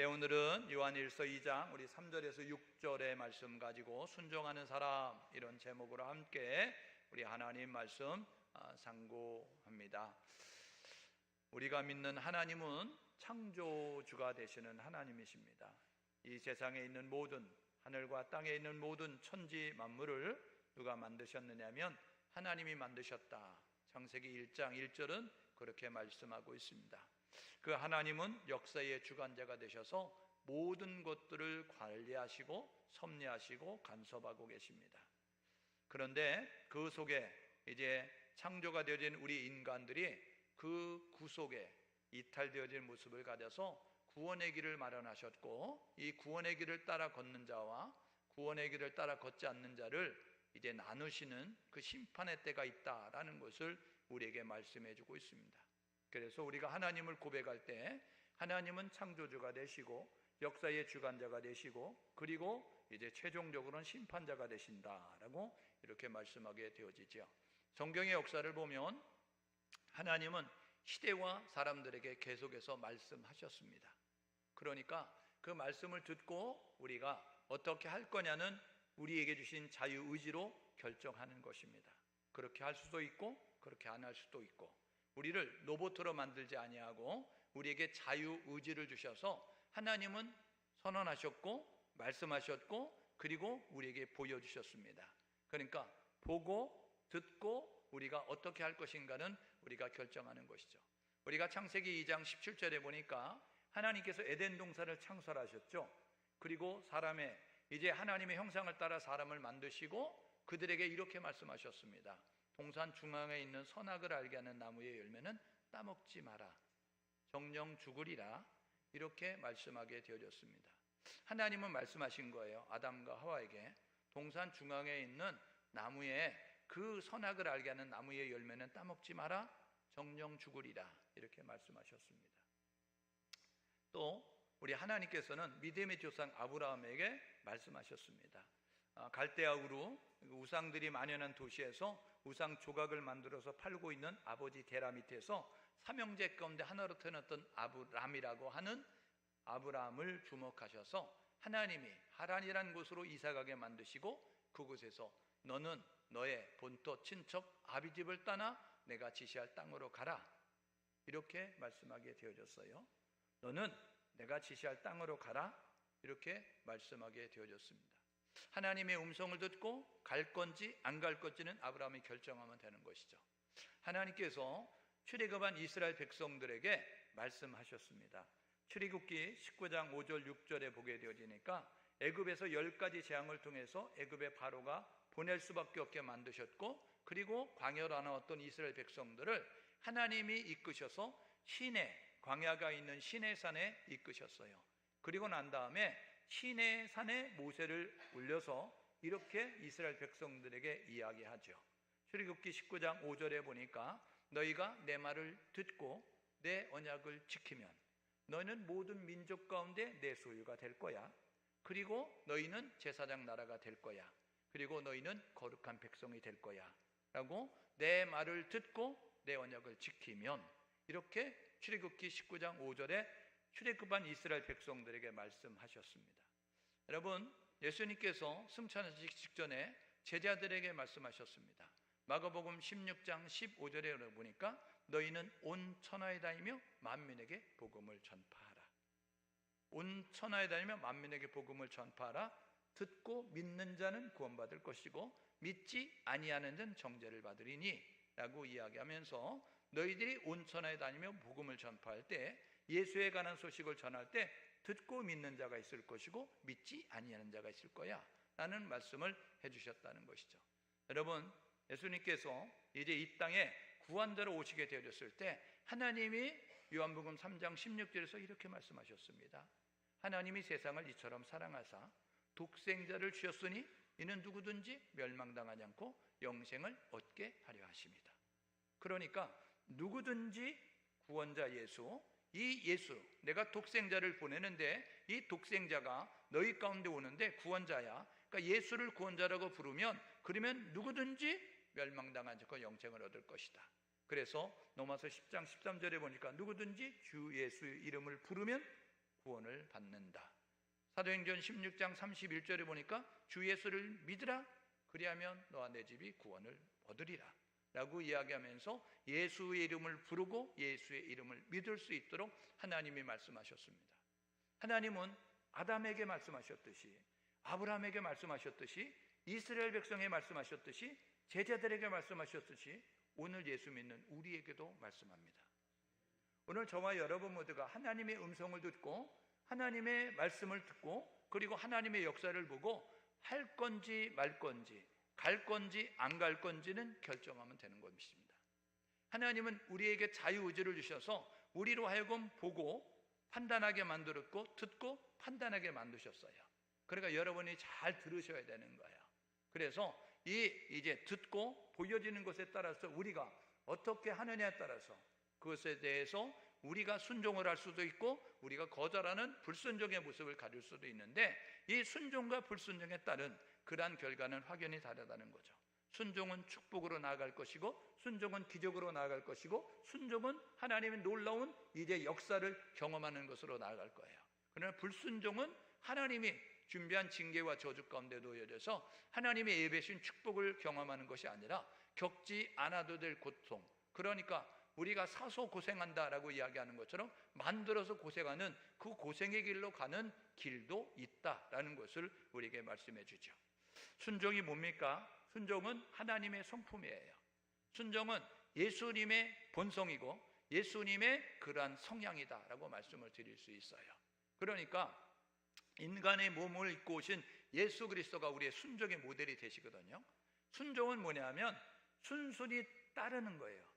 오늘은 요한일서 2장 우리 3절에서 6절의 말씀 가지고 순종하는 사람, 이런 제목으로 함께 우리 하나님 말씀 상고합니다. 우리가 믿는 하나님은 창조주가 되시는 하나님이십니다. 이 세상에 있는 모든, 하늘과 땅에 있는 모든 천지 만물을 누가 만드셨느냐면 하나님이 만드셨다. 창세기 1장 1절은 그렇게 말씀하고 있습니다. 그 하나님은 역사의 주관자가 되셔서 모든 것들을 관리하시고 섭리하시고 간섭하고 계십니다. 그런데 그 속에 이제 창조가 되어진 우리 인간들이 그 구속에 이탈되어진 모습을 가져서 구원의 길을 마련하셨고, 이 구원의 길을 따라 걷는 자와 구원의 길을 따라 걷지 않는 자를 이제 나누시는 그 심판의 때가 있다라는 것을 우리에게 말씀해 주고 있습니다. 그래서 우리가 하나님을 고백할 때 하나님은 창조주가 되시고 역사의 주관자가 되시고, 그리고 이제 최종적으로는 심판자가 되신다라고 이렇게 말씀하게 되어지죠. 성경의 역사를 보면 하나님은 시대와 사람들에게 계속해서 말씀하셨습니다. 그러니까 그 말씀을 듣고 우리가 어떻게 할 거냐는 우리에게 주신 자유의지로 결정하는 것입니다. 그렇게 할 수도 있고 그렇게 안 할 수도 있고, 우리를 로봇으로 만들지 아니하고 우리에게 자유의지를 주셔서 하나님은 선언하셨고 말씀하셨고 그리고 우리에게 보여주셨습니다. 그러니까 보고 듣고 우리가 어떻게 할 것인가는 우리가 결정하는 것이죠. 우리가 창세기 2장 17절에 보니까 하나님께서 에덴 동산을 창설하셨죠. 그리고 이제 하나님의 형상을 따라 사람을 만드시고 그들에게 이렇게 말씀하셨습니다. 동산 중앙에 있는 선악을 알게 하는 나무의 열매는 따먹지 마라, 정령 죽으리라, 이렇게 말씀하게 되어졌습니다. 하나님은 말씀하신 거예요. 아담과 하와에게 동산 중앙에 있는 나무에, 그 선악을 알게 하는 나무의 열매는 따먹지 마라, 정령 죽으리라, 이렇게 말씀하셨습니다. 또 우리 하나님께서는 믿음의 조상 아브라함에게 말씀하셨습니다. 갈대아 우루, 우상들이 만연한 도시에서 우상 조각을 만들어서 팔고 있는 아버지 데라 밑에서 삼형제 가운데 하나로 태어났던 아브람이라고 하는 아브라함을 주목하셔서 하나님이 하란이라는 곳으로 이사가게 만드시고, 그곳에서 너는 너의 본토 친척 아비집을 떠나 내가 지시할 땅으로 가라, 이렇게 말씀하게 되어졌어요. 너는 내가 지시할 땅으로 가라, 이렇게 말씀하게 되어졌습니다. 하나님의 음성을 듣고 갈 건지 안 갈 건지는 아브라함이 결정하면 되는 것이죠. 하나님께서 출애굽한 이스라엘 백성들에게 말씀하셨습니다. 출애굽기 19장 5절 6절에 보게 되어지니까 애굽에서 10가지 재앙을 통해서 애굽의 바로가 보낼 수밖에 없게 만드셨고, 그리고 광야로 나왔던 이스라엘 백성들을 하나님이 이끄셔서 광야가 있는 시내산에 이끄셨어요. 그리고 난 다음에 시내산에 모세를 올려서 이렇게 이스라엘 백성들에게 이야기하죠. 출애굽기 19장 5절에 보니까 너희가 내 말을 듣고 내 언약을 지키면 너희는 모든 민족 가운데 내 소유가 될 거야. 그리고 너희는 제사장 나라가 될 거야. 그리고 너희는 거룩한 백성이 될 거야 라고 내 말을 듣고 내 언약을 지키면, 이렇게 출애굽기 19장 5절에 출애굽한 이스라엘 백성들에게 말씀하셨습니다. 여러분, 예수님께서 승천하시기 직전에 제자들에게 말씀하셨습니다. 마가복음 16장 15절에 보니까 너희는 온 천하에 다니며 만민에게 복음을 전파하라. 온 천하에 다니며 만민에게 복음을 전파하라. 듣고 믿는 자는 구원받을 것이고 믿지 아니하는 자는 정죄를 받으리니 라고 이야기하면서, 너희들이 온 천하에 다니며 복음을 전파할 때, 예수에 관한 소식을 전할 때 듣고 믿는 자가 있을 것이고 믿지 아니하는 자가 있을 거야 라는 말씀을 해주셨다는 것이죠. 여러분, 예수님께서 이제 이 땅에 구원자로 오시게 되어졌을 때 하나님이 요한복음 3장 16절에서 이렇게 말씀하셨습니다. 하나님이 세상을 이처럼 사랑하사 독생자를 주셨으니 이는 누구든지 멸망당하지 않고 영생을 얻게 하려 하십니다. 그러니까 누구든지 구원자 예수, 이 예수, 내가 독생자를 보내는데 이 독생자가 너희 가운데 오는데 구원자야. 그러니까 예수를 구원자라고 부르면, 그러면 누구든지 멸망당하지 않고 영생을 얻을 것이다. 그래서 로마서 10장 13절에 보니까 누구든지 주 예수의 이름을 부르면 구원을 받는다. 사도행전 16장 31절에 보니까 주 예수를 믿으라, 그리하면 너와 내 집이 구원을 얻으리라 라고 이야기하면서 예수의 이름을 부르고 예수의 이름을 믿을 수 있도록 하나님이 말씀하셨습니다. 하나님은 아담에게 말씀하셨듯이, 아브라함에게 말씀하셨듯이, 이스라엘 백성에게 말씀하셨듯이, 제자들에게 말씀하셨듯이 오늘 예수 믿는 우리에게도 말씀합니다. 오늘 저와 여러분 모두가 하나님의 음성을 듣고 하나님의 말씀을 듣고 그리고 하나님의 역사를 보고 할 건지 말 건지, 갈 건지 안 갈 건지는 결정하면 되는 것입니다. 하나님은 우리에게 자유의지를 주셔서 우리로 하여금 보고 판단하게 만들었고 듣고 판단하게 만드셨어요. 그러니까 여러분이 잘 들으셔야 되는 거예요. 그래서 이제 듣고 보여지는 것에 따라서 우리가 어떻게 하느냐에 따라서 그것에 대해서 우리가 순종을 할 수도 있고 우리가 거절하는 불순종의 모습을 가질 수도 있는데, 이 순종과 불순종에 따른 그러한 결과는 확연히 다르다는 거죠. 순종은 축복으로 나아갈 것이고 순종은 기적으로 나아갈 것이고 순종은 하나님의 놀라운 이제 역사를 경험하는 것으로 나아갈 거예요. 그러나 불순종은 하나님이 준비한 징계와 저주 가운데 놓여져서 하나님의 예배신 축복을 경험하는 것이 아니라 겪지 않아도 될 고통, 그러니까 우리가 사서 고생한다라고 이야기하는 것처럼 만들어서 고생하는 그 고생의 길로 가는 길도 있다라는 것을 우리에게 말씀해 주죠. 순종이 뭡니까? 순종은 하나님의 성품이에요. 순종은 예수님의 본성이고 예수님의 그러한 성향이다라고 말씀을 드릴 수 있어요. 그러니까 인간의 몸을 입고 오신 예수 그리스도가 우리의 순종의 모델이 되시거든요. 순종은 뭐냐면 순순히 따르는 거예요.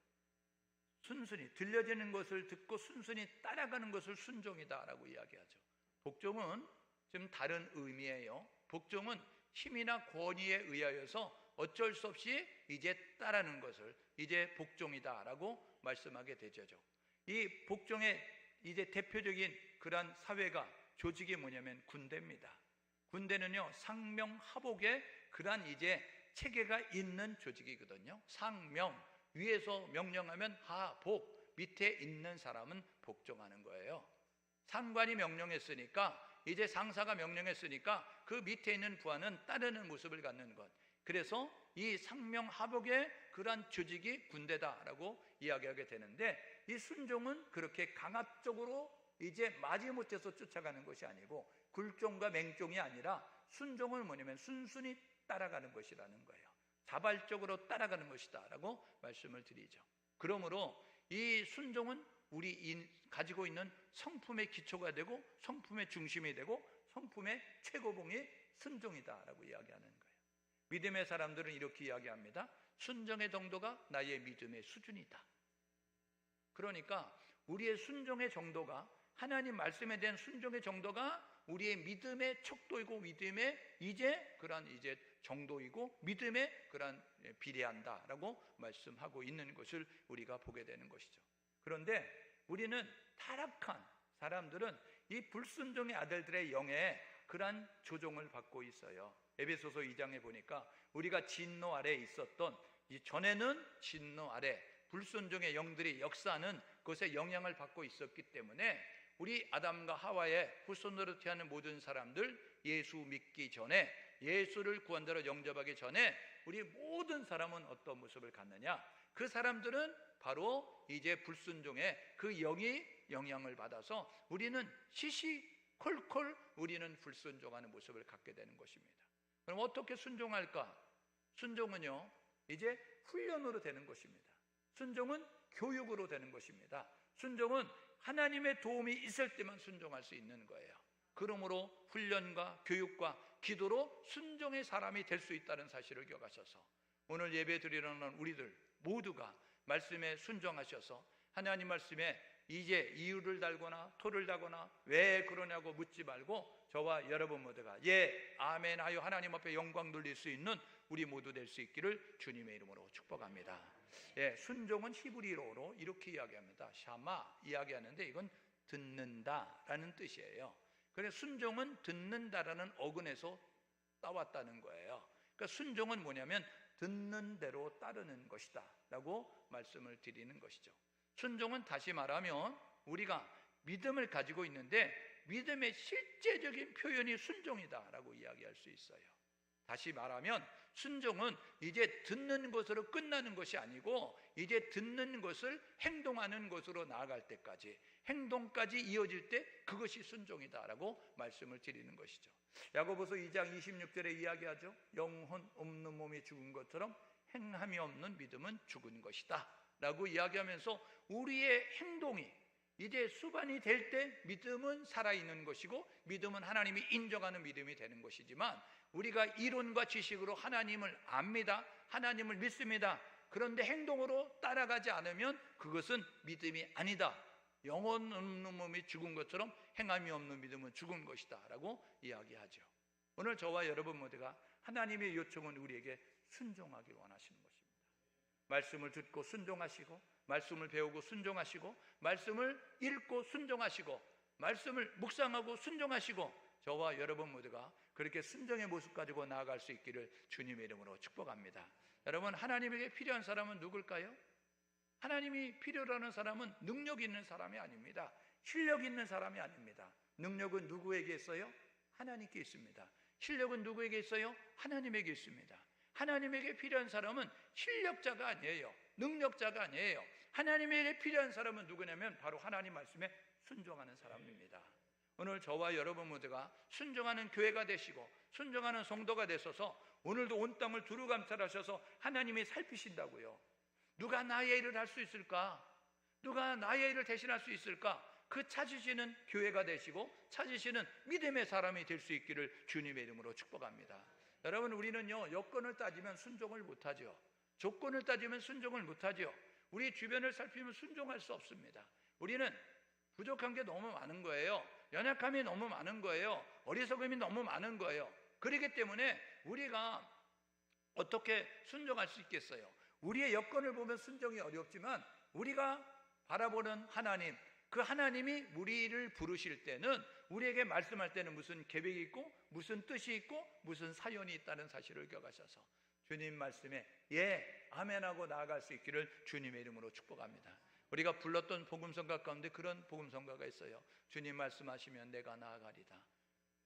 순순히 들려지는 것을 듣고 순순히 따라가는 것을 순종이다라고 이야기하죠. 복종은 좀 다른 의미예요. 복종은 힘이나 권위에 의하여서 어쩔 수 없이 이제 따르는 것을 이제 복종이다라고 말씀하게 되죠. 이 복종의 이제 대표적인 그러한 사회가 조직이 뭐냐면 군대입니다. 군대는요 상명하복의 그러한 이제 체계가 있는 조직이거든요. 상명, 위에서 명령하면 하복, 밑에 있는 사람은 복종하는 거예요. 상관이 명령했으니까 이제 상사가 명령했으니까 그 밑에 있는 부하는 따르는 모습을 갖는 것. 그래서 이 상명하복의 그러한 조직이 군대다라고 이야기하게 되는데, 이 순종은 그렇게 강압적으로 이제 마지못해서 쫓아가는 것이 아니고 굴종과 맹종이 아니라 순종은 뭐냐면 순순히 따라가는 것이라는 거예요. 자발적으로 따라가는 것이다 라고 말씀을 드리죠. 그러므로 이 순종은 우리 가지고 있는 성품의 기초가 되고 성품의 중심이 되고 성품의 최고봉이 순종이다 라고 이야기하는 거예요. 믿음의 사람들은 이렇게 이야기합니다. 순종의 정도가 나의 믿음의 수준이다. 그러니까 우리의 순종의 정도가, 하나님 말씀에 대한 순종의 정도가 우리의 믿음의 척도이고 믿음의 이제 그러한 이제 정도이고 믿음에 그러한 비례한다라고 말씀하고 있는 것을 우리가 보게 되는 것이죠. 그런데 우리는 타락한 사람들은 이 불순종의 아들들의 영에 그러한 조종을 받고 있어요. 에베소서 2장에 보니까 우리가 진노 아래에 있었던, 이 전에는 진노 아래 불순종의 영들이 역사하는 그것에 영향을 받고 있었기 때문에 우리 아담과 하와의 후손으로 태어난 모든 사람들, 예수 믿기 전에, 예수를 구원자로 영접하기 전에 우리 모든 사람은 어떤 모습을 갖느냐? 그 사람들은 바로 이제 불순종의 그 영이 영향을 받아서 우리는 시시콜콜 우리는 불순종하는 모습을 갖게 되는 것입니다. 그럼 어떻게 순종할까? 순종은요 이제 훈련으로 되는 것입니다. 순종은 교육으로 되는 것입니다. 순종은 하나님의 도움이 있을 때만 순종할 수 있는 거예요. 그러므로 훈련과 교육과 기도로 순종의 사람이 될 수 있다는 사실을 기억하셔서 오늘 예배 드리러 오는 우리들 모두가 말씀에 순종하셔서 하나님 말씀에 이제 이유를 달거나 토를 달거나 왜 그러냐고 묻지 말고 저와 여러분 모두가 예 아멘 하여 하나님 앞에 영광 돌릴 수 있는 우리 모두 될 수 있기를 주님의 이름으로 축복합니다. 예, 순종은 히브리어로 이렇게 이야기합니다. 샤마 이야기하는데 이건 듣는다라는 뜻이에요. 그래서 순종은 듣는다라는 어근에서 따왔다는 거예요. 그러니까 순종은 뭐냐면 듣는 대로 따르는 것이다 라고 말씀을 드리는 것이죠. 순종은 다시 말하면 우리가 믿음을 가지고 있는데 믿음의 실제적인 표현이 순종이다라고 이야기할 수 있어요. 다시 말하면 순종은 이제 듣는 것으로 끝나는 것이 아니고 이제 듣는 것을 행동하는 것으로 나아갈 때까지, 행동까지 이어질 때 그것이 순종이다라고 말씀을 드리는 것이죠. 야고보서 2장 26절에 이야기하죠. 영혼 없는 몸이 죽은 것처럼 행함이 없는 믿음은 죽은 것이다 라고 이야기하면서 우리의 행동이 이제 수반이 될 때 믿음은 살아있는 것이고 믿음은 하나님이 인정하는 믿음이 되는 것이지만, 우리가 이론과 지식으로 하나님을 압니다, 하나님을 믿습니다. 그런데 행동으로 따라가지 않으면 그것은 믿음이 아니다. 영혼 없는 몸이 죽은 것처럼 행함이 없는 믿음은 죽은 것이다 라고 이야기하죠. 오늘 저와 여러분 모두가 하나님의 요청은 우리에게 순종하기를 원하시는 것입니다. 말씀을 듣고 순종하시고, 말씀을 배우고 순종하시고, 말씀을 읽고 순종하시고, 말씀을 묵상하고 순종하시고, 저와 여러분 모두가 그렇게 순종의 모습 가지고 나아갈 수 있기를 주님의 이름으로 축복합니다. 여러분, 하나님에게 필요한 사람은 누굴까요? 하나님이 필요로 하는 사람은 능력 있는 사람이 아닙니다. 실력 있는 사람이 아닙니다. 능력은 누구에게 있어요? 하나님께 있습니다. 실력은 누구에게 있어요? 하나님에게 있습니다. 하나님에게 필요한 사람은 실력자가 아니에요. 능력자가 아니에요. 하나님에게 필요한 사람은 누구냐면 바로 하나님 말씀에 순종하는 사람입니다. 오늘 저와 여러분 모두가 순종하는 교회가 되시고 순종하는 성도가 되셔서 오늘도 온 땅을 두루 감찰하셔서 하나님이 살피신다고요. 누가 나의 일을 할 수 있을까? 누가 나의 일을 대신할 수 있을까? 그 찾으시는 교회가 되시고 찾으시는 믿음의 사람이 될 수 있기를 주님의 이름으로 축복합니다. 여러분, 우리는요, 여건을 따지면 순종을 못하죠. 조건을 따지면 순종을 못하죠. 우리 주변을 살피면 순종할 수 없습니다. 우리는 부족한 게 너무 많은 거예요. 연약함이 너무 많은 거예요. 어리석음이 너무 많은 거예요. 그렇기 때문에 우리가 어떻게 순종할 수 있겠어요? 우리의 여건을 보면 순종이 어렵지만 우리가 바라보는 하나님, 그 하나님이 우리를 부르실 때는, 우리에게 말씀할 때는 무슨 계획이 있고 무슨 뜻이 있고 무슨 사연이 있다는 사실을 기억하셔서 주님 말씀에 예, 아멘하고 나아갈 수 있기를 주님의 이름으로 축복합니다. 우리가 불렀던 복음성가 가운데 그런 복음성가가 있어요. 주님 말씀하시면 내가 나아가리다.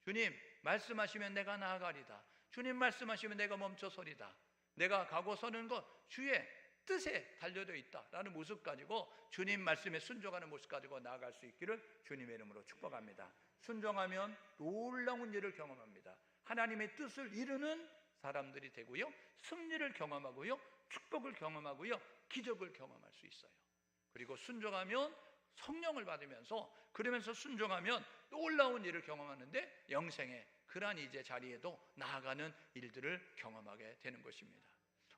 주님 말씀하시면 내가 나아가리다. 주님 말씀하시면 내가 멈춰서리다. 내가 가고 서는 것 주의 뜻에 달려져 있다라는 모습 가지고 주님 말씀에 순종하는 모습 가지고 나아갈 수 있기를 주님의 이름으로 축복합니다. 순종하면 놀라운 일을 경험합니다. 하나님의 뜻을 이루는 사람들이 되고요, 승리를 경험하고요, 축복을 경험하고요, 기적을 경험할 수 있어요. 그리고 순종하면 성령을 받으면서, 그러면서 순종하면 놀라운 일을 경험하는데 영생의 그러한 이제 자리에도 나아가는 일들을 경험하게 되는 것입니다.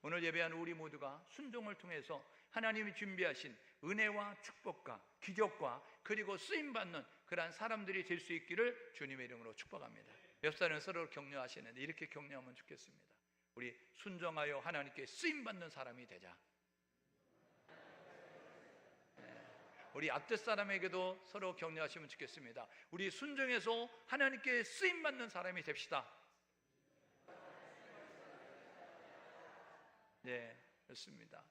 오늘 예배한 우리 모두가 순종을 통해서 하나님이 준비하신 은혜와 축복과 기적과 그리고 쓰임받는 그러한 사람들이 될 수 있기를 주님의 이름으로 축복합니다. 옆 사람은 서로 격려하시는데 이렇게 격려하면 좋겠습니다. 우리 순종하여 하나님께 쓰임받는 사람이 되자. 우리 앞뒷 사람에게도 서로 격려하시면 좋겠습니다. 우리 순종해서 하나님께 쓰임받는 사람이 됩시다. 네, 그렇습니다.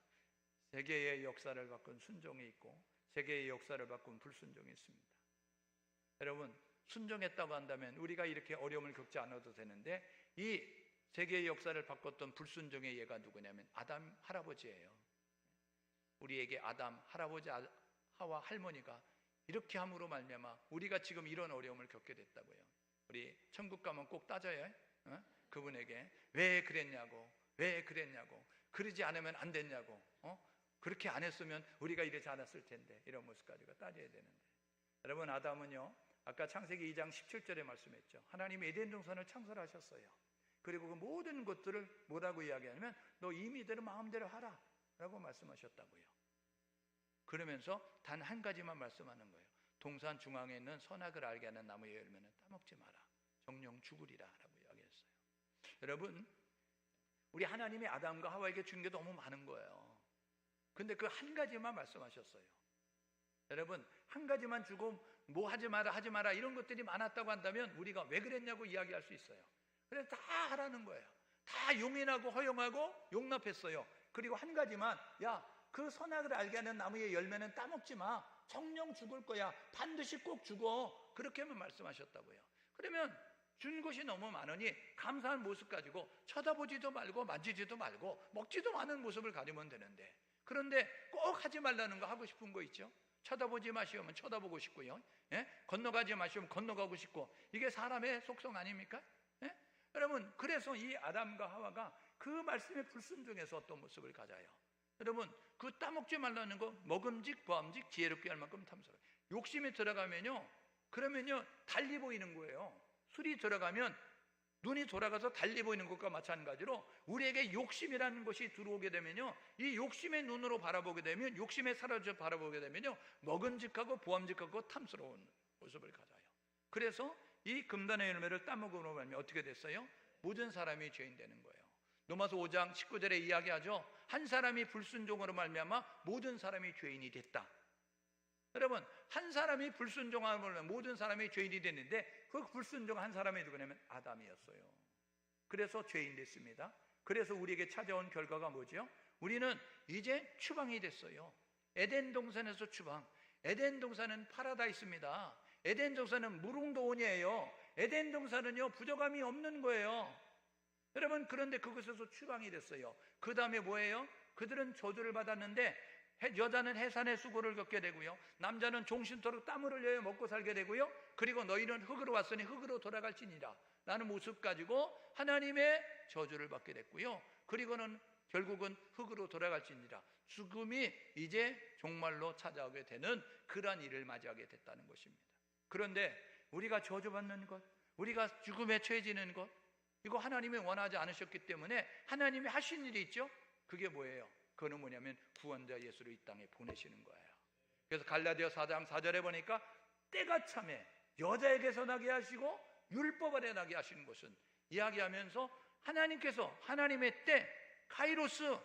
세계의 역사를 바꾼 순종이 있고 세계의 역사를 바꾼 불순종이 있습니다. 여러분, 순종했다고 한다면 우리가 이렇게 어려움을 겪지 않아도 되는데, 이 세계의 역사를 바꿨던 불순종의 예가 누구냐면 아담 할아버지예요. 우리에게 아담 할아버지, 하와 할머니가 이렇게 함으로 말미암아 우리가 지금 이런 어려움을 겪게 됐다고요. 우리 천국 가면 꼭 따져요. 그분에게 왜 그랬냐고, 왜 그랬냐고, 그러지 않으면 안 됐냐고, 그렇게 안 했으면 우리가 이러지 않았을 텐데, 이런 모습 가지고 따져야 되는데, 여러분, 아담은요, 아까 창세기 2장 17절에 말씀했죠. 하나님이 에덴 동산을 창설하셨어요. 그리고 그 모든 것들을 뭐라고 이야기하냐면 너 임의대로 마음대로 하라 라고 말씀하셨다고요. 그러면서 단 한 가지만 말씀하는 거예요. 동산 중앙에 있는 선악을 알게 하는 나무의 열매는 따먹지 마라. 정령 죽으리라 라고 이야기했어요. 여러분, 우리 하나님이 아담과 하와에게 준 게 너무 많은 거예요. 근데 그 한 가지만 말씀하셨어요. 여러분, 한 가지만 주고 뭐 하지 마라 이런 것들이 많았다고 한다면 우리가 왜 그랬냐고 이야기할 수 있어요. 그래서 다 하라는 거예요. 다 용인하고 허용하고 용납했어요. 그리고 한 가지만, 야, 그 선악을 알게 하는 나무의 열매는 따먹지 마. 정령 죽을 거야. 반드시 꼭 죽어. 그렇게만 말씀하셨다고요. 그러면 준 것이 너무 많으니 감사한 모습 가지고 쳐다보지도 말고 만지지도 말고 먹지도 않은 모습을 가지면 되는데, 그런데 꼭 하지 말라는 거 하고 싶은 거 있죠? 쳐다보지 마시면 쳐다보고 싶고요, 예? 건너가지 마시면 건너가고 싶고, 이게 사람의 속성 아닙니까? 예? 여러분, 그래서 이 아담과 하와가 그 말씀에 불순종해서 어떤 모습을 가져요. 여러분, 그 따먹지 말라는 거 먹음직 보암직 지혜롭게 할 만큼 탐스러워. 욕심이 들어가면요, 그러면요 달리 보이는 거예요. 술이 들어가면 눈이 돌아가서 달리 보이는 것과 마찬가지로 우리에게 욕심이라는 것이 들어오게 되면요, 이 욕심의 눈으로 바라보게 되면, 욕심에 사로잡혀 바라보게 되면요, 먹음직하고 보암직하고 탐스러운 모습을 가져요. 그래서 이 금단의 열매를 따먹으로 말면 어떻게 됐어요? 모든 사람이 죄인 되는 거예요. 로마서 5장 19절에 이야기하죠. 한 사람이 불순종으로 말미암아 모든 사람이 죄인이 됐다. 여러분, 한 사람이 불순종하면 모든 사람이 죄인이 됐는데, 그 불순종 한 사람이 누구냐면 아담이었어요. 그래서 죄인 됐습니다. 그래서 우리에게 찾아온 결과가 뭐죠? 우리는 이제 추방이 됐어요. 에덴 동산에서 추방. 에덴 동산은 파라다이스입니다. 에덴 동산은 무릉도원이에요. 에덴 동산은요 부족함이 없는 거예요. 여러분, 그런데 그곳에서 추방이 됐어요. 그 다음에 뭐예요? 그들은 저주를 받았는데, 여자는 해산의 수고를 겪게 되고요, 남자는 종신토록 땀을 흘려 먹고 살게 되고요, 그리고 너희는 흙으로 왔으니 흙으로 돌아갈지니라 라는 모습 가지고 하나님의 저주를 받게 됐고요, 그리고는 결국은 흙으로 돌아갈지니라, 죽음이 이제 종말로 찾아오게 되는 그러한 일을 맞이하게 됐다는 것입니다. 그런데 우리가 저주받는 것, 우리가 죽음에 처해지는 것, 이거 하나님이 원하지 않으셨기 때문에 하나님이 하신 일이 있죠. 그게 뭐예요? 그거는 뭐냐면 구원자 예수를 이 땅에 보내시는 거예요. 그래서 갈라디아 4장 4절에 보니까 때가 참에 여자에게서 나게 하시고 율법 아래 나게 하시는 것은, 이야기하면서 하나님께서 하나님의 때, 카이로스,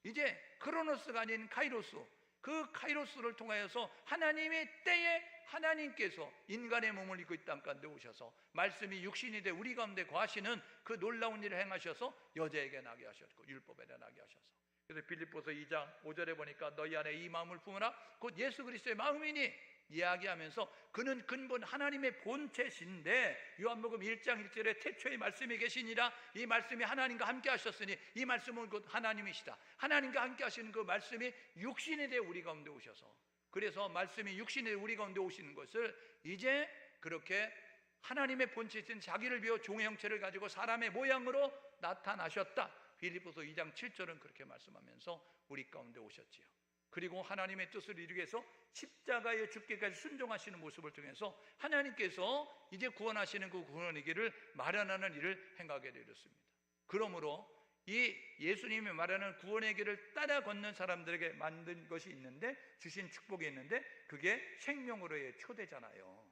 이제 크로노스가 아닌 카이로스, 그 카이로스를 통하여서 하나님의 때에 하나님께서 인간의 몸을 입고 이 땅 가운데 오셔서 말씀이 육신이 돼 우리 가운데 거하시는 그 놀라운 일을 행하셔서 여자에게 나게 하셨고 율법에 나게 하셔서, 그래서 빌립보서 2장 5절에 보니까 너희 안에 이 마음을 품으라 곧 예수 그리스도의 마음이니 이야기하면서 그는 근본 하나님의 본체신데, 요한복음 1장 1절에 태초에 말씀이 계시니라, 이 말씀이 하나님과 함께 하셨으니 이 말씀은 곧 하나님이시다. 하나님과 함께 하시는 그 말씀이 육신이 되어 우리 가운데 오셔서, 그래서 말씀이 육신이 되어 우리 가운데 오시는 것을 이제 그렇게 하나님의 본체신 자기를 비워 종의 형체를 가지고 사람의 모양으로 나타나셨다. 빌립보서 2장 7절은 그렇게 말씀하면서 우리 가운데 오셨지요. 그리고 하나님의 뜻을 이루기 위해서 십자가에 죽기까지 순종하시는 모습을 통해서 하나님께서 이제 구원하시는 그 구원의 길을 마련하는 일을 행하게 되었습니다. 그러므로 이 예수님이 말하는 구원의 길을 따라 걷는 사람들에게 만든 것이 있는데, 주신 축복이 있는데, 그게 생명으로의 초대잖아요.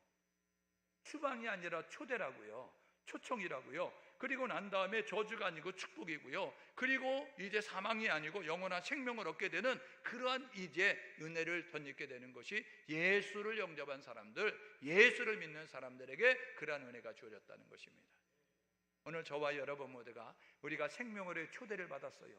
추방이 아니라 초대라고요. 초청이라고요. 그리고 난 다음에 저주가 아니고 축복이고요, 그리고 이제 사망이 아니고 영원한 생명을 얻게 되는 그러한 이제 은혜를 덧입게 되는 것이 예수를 영접한 사람들, 예수를 믿는 사람들에게 그러한 은혜가 주어졌다는 것입니다. 오늘 저와 여러분 모두가 우리가 생명으로의 초대를 받았어요.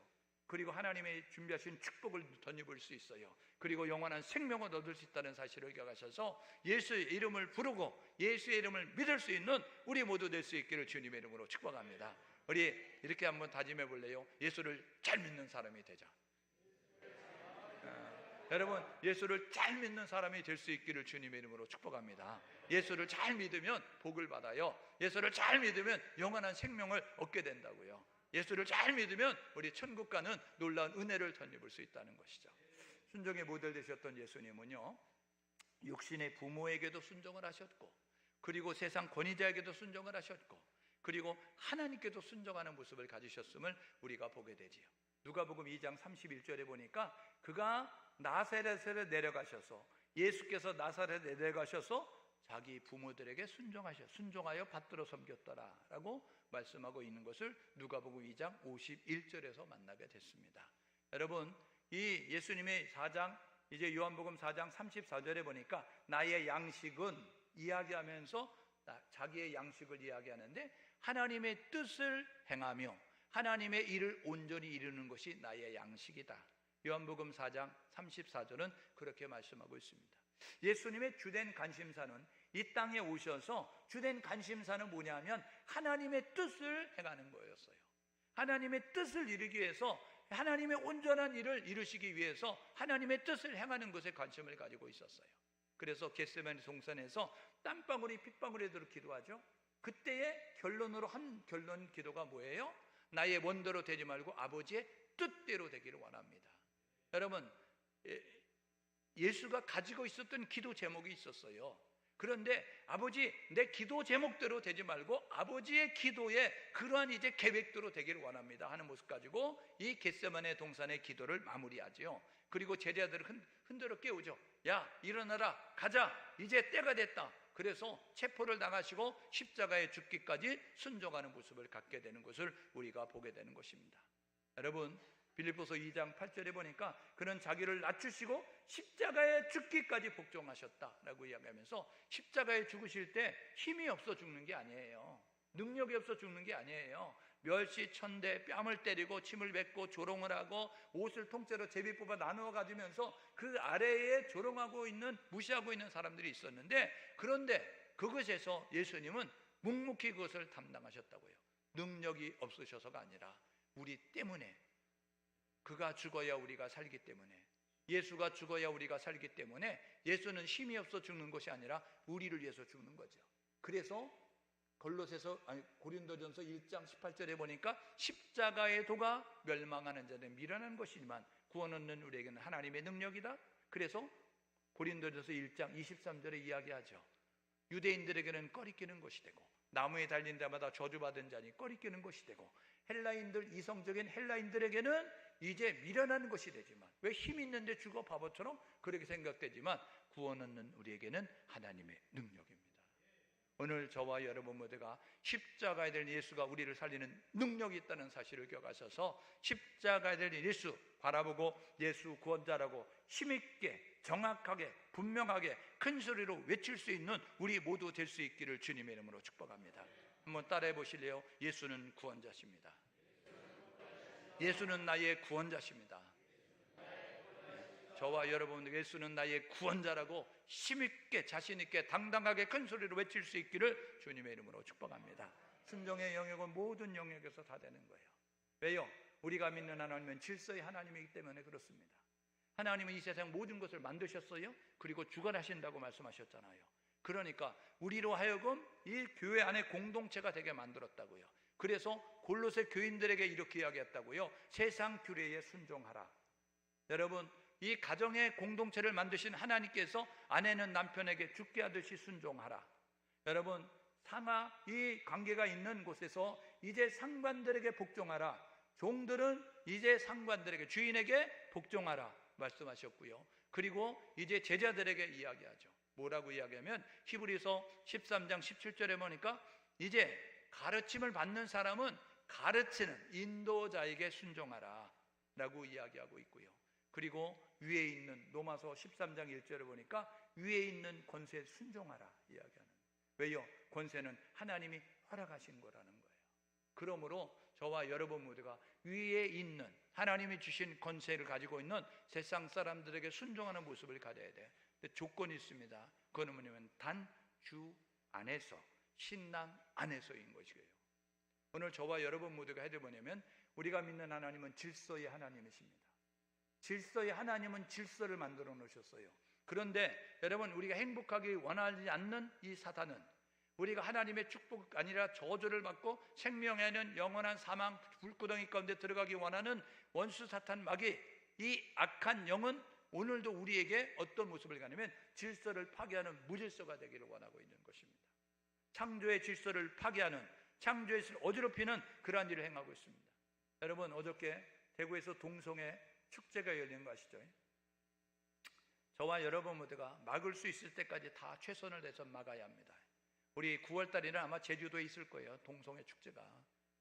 그리고 하나님의 준비하신 축복을 덧입을 수 있어요. 그리고 영원한 생명을 얻을 수 있다는 사실을 기억하셔서 예수의 이름을 부르고 예수의 이름을 믿을 수 있는 우리 모두 될 수 있기를 주님의 이름으로 축복합니다. 우리 이렇게 한번 다짐해 볼래요? 예수를 잘 믿는 사람이 되자. 여러분, 예수를 잘 믿는 사람이 될 수 있기를 주님의 이름으로 축복합니다. 예수를 잘 믿으면 복을 받아요. 예수를 잘 믿으면 영원한 생명을 얻게 된다고요. 예수를 잘 믿으면 우리 천국 가는 놀라운 은혜를 덧입을 수 있다는 것이죠. 순종의 모델 되셨던 예수님은요, 육신의 부모에게도 순종을 하셨고, 그리고 세상 권위자에게도 순종을 하셨고, 그리고 하나님께도 순종하는 모습을 가지셨음을 우리가 보게 되지요. 누가복음 2장 31절에 보니까 그가 나사렛에 내려가셔서, 예수께서 나사렛에 내려가셔서 자기 부모들에게 순종하여 받들어 섬겼더라 라고 말씀하고 있는 것을 누가복음 2장 51절에서 만나게 됐습니다. 여러분, 이 예수님의 4장, 이제 요한복음 4장 34절에 보니까 나의 양식은 이야기하면서 자기의 양식을 이야기하는데, 하나님의 뜻을 행하며 하나님의 일을 온전히 이루는 것이 나의 양식이다. 요한복음 4장 34절은 그렇게 말씀하고 있습니다. 예수님의 주된 관심사는, 이 땅에 오셔서 주된 관심사는 뭐냐면 하나님의 뜻을 행하는 거였어요. 하나님의 뜻을 이루기 위해서, 하나님의 온전한 일을 이루시기 위해서 하나님의 뜻을 행하는 것에 관심을 가지고 있었어요. 그래서 겟세마네 동산에서 땀방울이 핏방울이 되도록 기도하죠. 그때의 결론으로 한 결론 기도가 뭐예요? 나의 원대로 되지 말고 아버지의 뜻대로 되기를 원합니다. 여러분, 예수가 가지고 있었던 기도 제목이 있었어요. 그런데 아버지, 내 기도 제목대로 되지 말고 아버지의 기도에 그러한 이제 계획대로 되기를 원합니다 하는 모습 가지고 이 겟세마네 동산의 기도를 마무리하죠. 그리고 제자들을 흔들어 깨우죠. 야, 일어나라, 가자, 이제 때가 됐다. 그래서 체포를 당하시고 십자가에 죽기까지 순종하는 모습을 갖게 되는 것을 우리가 보게 되는 것입니다. 여러분, 빌립보서 2장 8절에 보니까 그는 자기를 낮추시고 십자가에 죽기까지 복종하셨다라고 이야기하면서, 십자가에 죽으실 때 힘이 없어 죽는 게 아니에요. 능력이 없어 죽는 게 아니에요. 멸시 천대, 뺨을 때리고 침을 뱉고 조롱을 하고 옷을 통째로 제비 뽑아 나누어 가지면서 그 아래에 조롱하고 있는, 무시하고 있는 사람들이 있었는데, 그런데 그것에서 예수님은 묵묵히 그것을 담당하셨다고요. 능력이 없으셔서가 아니라 우리 때문에, 그가 죽어야 우리가 살기 때문에, 예수가 죽어야 우리가 살기 때문에 예수는 힘이 없어 죽는 것이 아니라 우리를 위해서 죽는 거죠. 그래서 고린도전서 1장 18절에 보니까 십자가의 도가 멸망하는 자는 미련한 것이지만 구원 얻는 우리에게는 하나님의 능력이다. 그래서 고린도전서 1장 23절에 이야기하죠. 유대인들에게는 꺼리끼는 것이 되고 나무에 달린 자마다 저주받은 자니 꺼리끼는 것이 되고, 헬라인들, 이성적인 헬라인들에게는 이제 미련한 것이 되지만, 왜 힘 있는데 죽어 바보처럼 그렇게 생각되지만 구원 얻는 우리에게는 하나님의 능력입니다. 오늘 저와 여러분 모두가 십자가에 될 예수가 우리를 살리는 능력이 있다는 사실을 기억하셔서 십자가에 될 예수 바라보고 예수 구원자라고 힘있게, 정확하게, 분명하게 큰 소리로 외칠 수 있는 우리 모두 될 수 있기를 주님의 이름으로 축복합니다. 한번 따라해 보실래요? 예수는 구원자십니다. 예수는 나의 구원자십니다. 저와 여러분, 예수는 나의 구원자라고 힘있게, 자신있게, 당당하게 큰 소리로 외칠 수 있기를 주님의 이름으로 축복합니다. 순종의 영역은 모든 영역에서 다 되는 거예요. 왜요? 우리가 믿는 하나님은 질서의 하나님이기 때문에 그렇습니다. 하나님은 이 세상 모든 것을 만드셨어요. 그리고 주관하신다고 말씀하셨잖아요. 그러니까 우리로 하여금 이 교회 안에 공동체가 되게 만들었다고요. 그래서 골로새 교인들에게 이렇게 이야기했다고요. 세상 규례에 순종하라. 여러분, 이 가정의 공동체를 만드신 하나님께서 아내는 남편에게 죽게 하듯이 순종하라. 여러분, 상하 이 관계가 있는 곳에서 이제 상관들에게 복종하라. 종들은 이제 상관들에게, 주인에게 복종하라 말씀하셨고요. 그리고 이제 제자들에게 이야기하죠. 뭐라고 이야기하면 히브리서 13장 17절에 보니까 이제 가르침을 받는 사람은 가르치는 인도자에게 순종하라 라고 이야기하고 있고요. 그리고 위에 있는 로마서 13장 1절에 보니까 위에 있는 권세에 순종하라 이야기하는. 왜요? 권세는 하나님이 허락하신 거라는 거예요. 그러므로 저와 여러분 모두가 위에 있는 하나님이 주신 권세를 가지고 있는 세상 사람들에게 순종하는 모습을 가져야 돼. 근데 조건이 있습니다. 그거는 뭐냐면 단 주 안에서, 신랑 안에서인 것이에요. 오늘 저와 여러분 모두가 해야 될 뭐냐면, 우리가 믿는 하나님은 질서의 하나님이십니다. 질서의 하나님은 질서를 만들어 놓으셨어요. 그런데 여러분, 우리가 행복하기 원하지 않는 이 사탄은 우리가 하나님의 축복 아니라 저주를 받고 생명에는 영원한 사망 불구덩이 가운데 들어가기 원하는 원수 사탄 마귀, 이 악한 영은 오늘도 우리에게 어떤 모습을 가냐면 질서를 파괴하는 무질서가 되기를 원하고 있는 것입니다. 창조의 질서를 파괴하는, 창조의 질서를 어지럽히는 그러한 일을 행하고 있습니다. 여러분, 어저께 대구에서 동성애 축제가 열린 거 아시죠? 저와 여러분 모두가 막을 수 있을 때까지 다 최선을 다해서 막아야 합니다. 우리 9월달에는 아마 제주도에 있을 거예요, 동성애 축제가.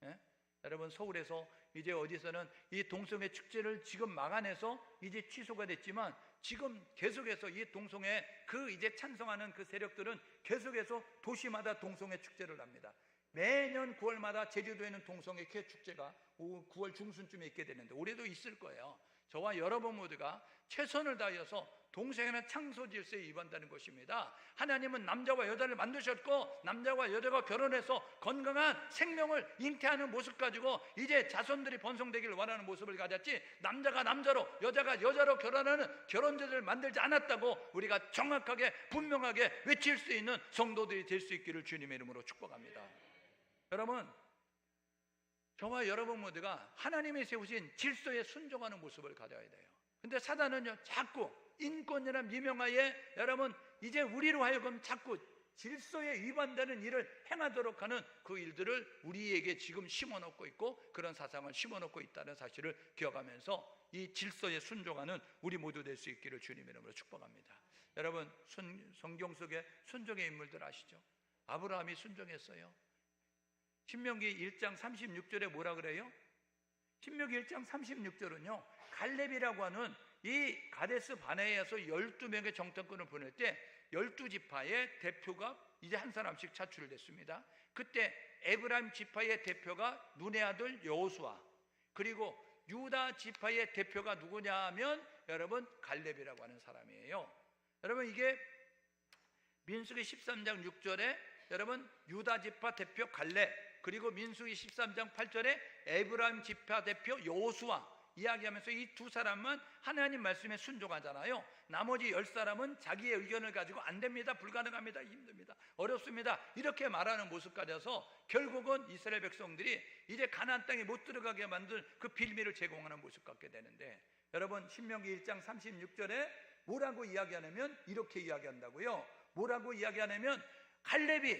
예? 여러분, 서울에서 이제 어디서는 이 동성애 축제를 지금 막아내서 이제 취소가 됐지만, 지금 계속해서 이 동성애 이제 찬성하는 그 세력들은 계속해서 도시마다 동성애 축제를 합니다. 매년 9월마다 제주도에는 동성애 축제가 9월 중순쯤에 있게 되는데 올해도 있을 거예요. 저와 여러분 모두가 최선을 다하여서 동성애는 창조 질서에 위반되는 것입니다. 하나님은 남자와 여자를 만드셨고 남자와 여자가 결혼해서 건강한 생명을 잉태하는 모습 가지고 이제 자손들이 번성되기를 원하는 모습을 가졌지, 남자가 남자로 여자가 여자로 결혼하는 결혼제도를 만들지 않았다고 우리가 정확하게 분명하게 외칠 수 있는 성도들이 될 수 있기를 주님의 이름으로 축복합니다. 여러분, 저와 여러분 모두가 하나님이 세우신 질서에 순종하는 모습을 가져야 돼요. 근데 사단은요, 자꾸 인권이나 미명하에 여러분 이제 우리로 하여금 자꾸 질서에 위반되는 일을 행하도록 하는 그 일들을 우리에게 지금 심어놓고 있고, 그런 사상을 심어놓고 있다는 사실을 기억하면서 이 질서에 순종하는 우리 모두 될 수 있기를 주님의 이름으로 축복합니다. 여러분, 성경 속에 순종의 인물들 아시죠? 아브라함이 순종했어요. 신명기 1장 36절에 뭐라 그래요? 신명기 1장 36절은요, 갈렙이라고 하는 이 가데스 바네아에서 12명의 정탐꾼을 보낼 때 12지파의 대표가 이제 한 사람씩 차출됐습니다. 그때 에브라임 지파의 대표가 눈의 아들 여호수아, 그리고 유다 지파의 대표가 누구냐 하면 여러분 갈렙이라고 하는 사람이에요. 여러분, 이게 민수기 13장 6절에 여러분 유다 지파 대표 갈렙, 그리고 민수기 13장 8절에 에브라임 지파 대표 여호수아 이야기하면서 이 두 사람은 하나님 말씀에 순종하잖아요. 나머지 10사람은 자기의 의견을 가지고 안 됩니다, 불가능합니다, 힘듭니다, 어렵습니다, 이렇게 말하는 모습까지 해서 결국은 이스라엘 백성들이 이제 가나안 땅에 못 들어가게 만든 그 빌미를 제공하는 모습 같게 되는데, 여러분 신명기 1장 36절에 뭐라고 이야기하냐면 이렇게 이야기한다고요. 뭐라고 이야기하냐면 갈렙이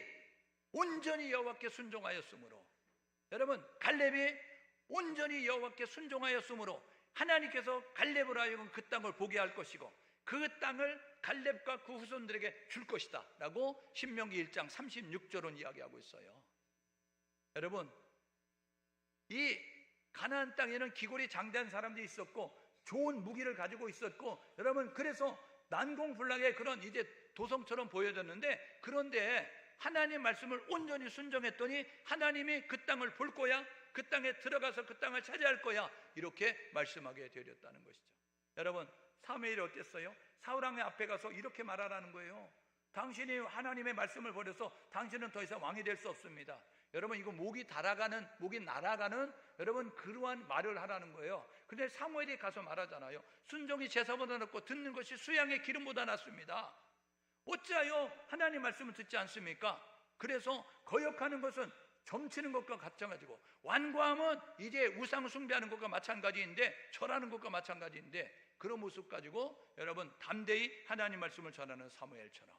온전히 여호와께 순종하였으므로, 여러분 갈렙이 온전히 여호와께 순종하였으므로 하나님께서 갈렙으로 하여금 그 땅을 보게 할 것이고 그 땅을 갈렙과 그 후손들에게 줄 것이다 라고 신명기 1장 36절은 이야기하고 있어요. 여러분, 이 가나안 땅에는 기골이 장대한 사람들이 있었고 좋은 무기를 가지고 있었고, 여러분 그래서 난공불락의 그런 이제 도성처럼 보여졌는데, 그런데 하나님 말씀을 온전히 순종했더니 하나님이 그 땅을 볼 거야, 그 땅에 들어가서 그 땅을 차지할 거야, 이렇게 말씀하게 되었다는 것이죠. 여러분, 사무엘이 어땠어요? 사울왕의 앞에 가서 이렇게 말하라는 거예요. 당신이 하나님의 말씀을 버려서 당신은 더 이상 왕이 될 수 없습니다. 여러분, 이거 목이 날아가는 여러분 그러한 말을 하라는 거예요. 근데 사무엘이 가서 말하잖아요. 순종이 제사보다 낫고 듣는 것이 수양의 기름보다 낫습니다. 어찌하여 하나님 말씀을 듣지 않습니까? 그래서 거역하는 것은 점치는 것과 같아가지고, 완고함은 이제 우상 숭배하는 것과 마찬가지인데, 절하는 것과 마찬가지인데, 그런 모습 가지고 여러분 담대히 하나님 말씀을 전하는 사무엘처럼,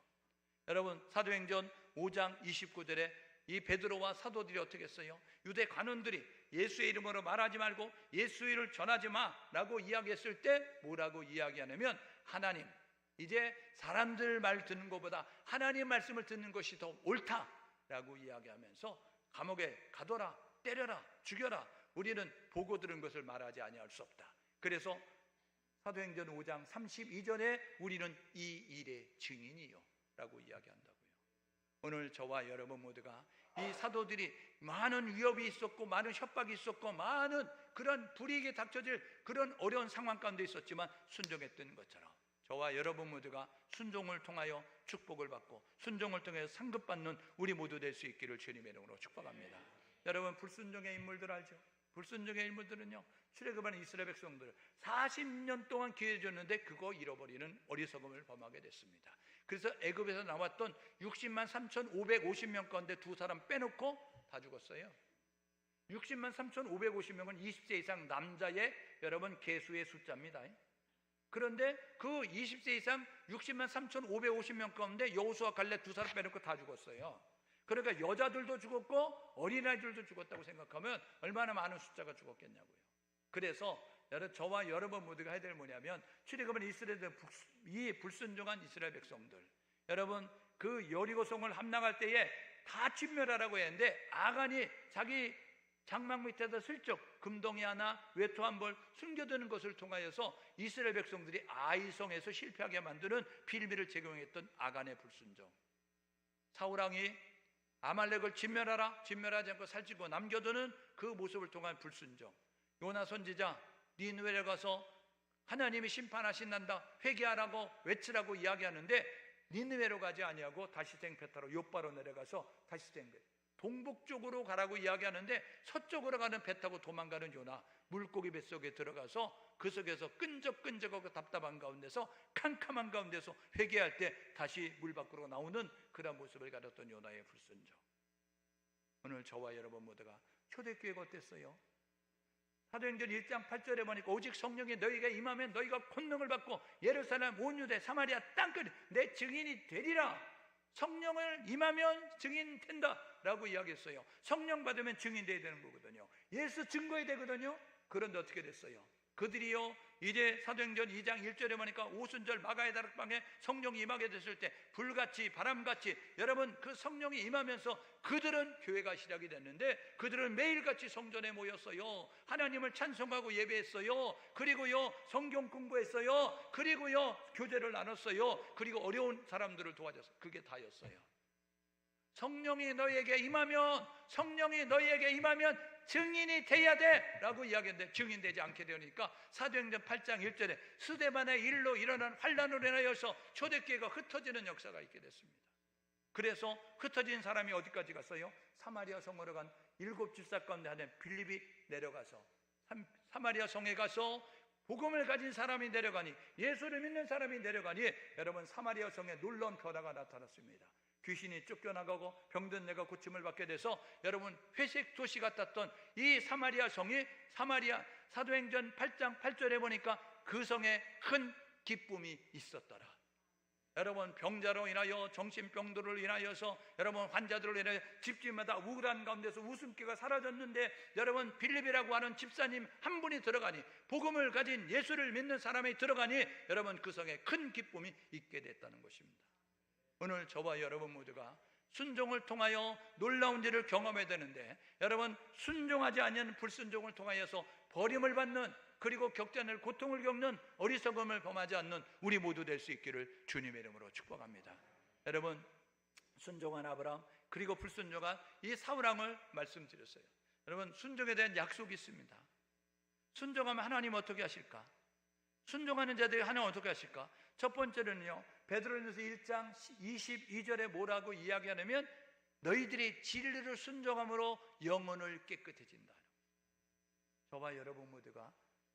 여러분 사도행전 5장 29절에 이 베드로와 사도들이 어떻게 했어요? 유대 관원들이 예수의 이름으로 말하지 말고 예수의 이름을 전하지 마라고 이야기했을 때 뭐라고 이야기하냐면, 하나님, 이제 사람들 말 듣는 것보다 하나님 말씀을 듣는 것이 더 옳다라고 이야기하면서 감옥에 가둬라, 때려라, 죽여라, 우리는 보고 들은 것을 말하지 아니할 수 없다. 그래서 사도행전 5장 32절에 우리는 이 일의 증인이요 라고 이야기한다고요. 오늘 저와 여러분 모두가 이 사도들이 많은 위협이 있었고 많은 협박이 있었고 많은 그런 불이익에 닥쳐질 그런 어려운 상황 가운데 있었지만 순종했던 것처럼, 저와 여러분 모두가 순종을 통하여 축복을 받고 순종을 통해서 상급받는 우리 모두 될 수 있기를 주님의 이름으로 축복합니다. 여러분, 불순종의 인물들 알죠? 불순종의 인물들은요, 출애굽하는 이스라엘 백성들을 40년 동안 기회 줬는데 그거 잃어버리는 어리석음을 범하게 됐습니다. 그래서 애굽에서 나왔던 60만 3,550명 가운데 두 사람 빼놓고 다 죽었어요. 60만 3,550명은 20세 이상 남자의 여러분 계수의 숫자입니다. 그런데 그 20세 이상 60만 3,550명 가운데 여호수아 갈렙 두 사람 빼놓고 다 죽었어요. 그러니까 여자들도 죽었고 어린아이들도 죽었다고 생각하면 얼마나 많은 숫자가 죽었겠냐고요. 그래서 저와 여러분 모두가 해야 될 뭐냐면, 출애굽은 이스라엘 이 불순종한 이스라엘 백성들, 여러분 그 여리고성을 함락할 때에 다 진멸하라고 했는데 아간이 자기 장막 밑에서 슬쩍 금덩이 하나, 외투 한 벌 숨겨두는 것을 통하여서 이스라엘 백성들이 아이성에서 실패하게 만드는 빌미를 제공했던 아간의 불순종. 사울왕이 아말렉을 진멸하지 않고 살찌고 남겨두는 그 모습을 통한 불순종. 요나 선지자 니느웨에 가서 하나님이 심판하신단다, 회개하라고 외치라고 이야기하는데 니느웨로 가지 아니하고 다시생 배 타러 요바로 내려가서 다시생 배, 동북쪽으로 가라고 이야기하는데 서쪽으로 가는 배 타고 도망가는 요나, 물고기 뱃속에 들어가서 그 속에서 끈적끈적하고 답답한 가운데서, 캄캄한 가운데서 회개할 때 다시 물 밖으로 나오는 그런 모습을 가졌던 요나의 불순종. 오늘 저와 여러분 모두가 초대교회가 어땠어요? 사도행전 1장 8절에 보니까 오직 성령이 너희가 임하면 너희가 권능을 받고 예루살렘 온 유대 사마리아 땅끝 내 증인이 되리라. 성령을 임하면 증인 된다 라고 이야기했어요. 성령 받으면 증인 돼야 되는 거거든요. 예수 증거해야 되거든요. 그런데 어떻게 됐어요? 그들이요, 이제 사도행전 2장 1절에 보니까 오순절 마가의 다락방에 성령이 임하게 됐을 때 불같이 바람같이, 여러분 그 성령이 임하면서 그들은 교회가 시작이 됐는데 그들은 매일같이 성전에 모였어요. 하나님을 찬송하고 예배했어요. 그리고요 성경 공부했어요. 그리고요 교제를 나눴어요. 그리고 어려운 사람들을 도와줬어요. 그게 다였어요. 성령이 너희에게 임하면, 성령이 너희에게 임하면 증인이 돼야 돼 라고 이야기했는데 증인되지 않게 되니까 사도행전 8장 1절에 스데반의 일로 일어난 환란으로 인하여서 초대교회가 흩어지는 역사가 있게 됐습니다. 그래서 흩어진 사람이 어디까지 갔어요? 사마리아 성으로 간 7 집사 가운데 하나인 빌립이 내려가서 사마리아 성에 가서 복음을 가진 사람이 내려가니, 예수를 믿는 사람이 내려가니 여러분 사마리아 성에 놀라운 변화가 나타났습니다. 귀신이 쫓겨나가고 병든 내가 고침을 받게 돼서 여러분 회색 도시 같았던 이 사마리아 성이, 사마리아 사도행전 8장 8절에 보니까 그 성에 큰 기쁨이 있었더라. 여러분 병자로 인하여, 정신병들을 인하여서, 여러분 환자들을 인하여 집집마다 우울한 가운데서 웃음기가 사라졌는데 여러분 빌립이라고 하는 집사님 한 분이 들어가니, 복음을 가진 예수를 믿는 사람이 들어가니 여러분 그 성에 큰 기쁨이 있게 됐다는 것입니다. 오늘 저와 여러분 모두가 순종을 통하여 놀라운 일을 경험해야 되는데 여러분 순종하지 않는 불순종을 통하여서 버림을 받는, 그리고 격전을 고통을 겪는 어리석음을 범하지 않는 우리 모두 될 수 있기를 주님의 이름으로 축복합니다. 여러분 순종한 아브라함 그리고 불순종한 이 사울왕을 말씀드렸어요. 여러분 순종에 대한 약속이 있습니다. 순종하면 하나님 어떻게 하실까? 순종하는 자들이 하나님 어떻게 하실까? 첫 번째는요, 베드로전서 1장 22절에 뭐라고 이야기하냐면 너희들이 진리를 순종함으로 영혼을 깨끗해진다. 저와 여러분 모두가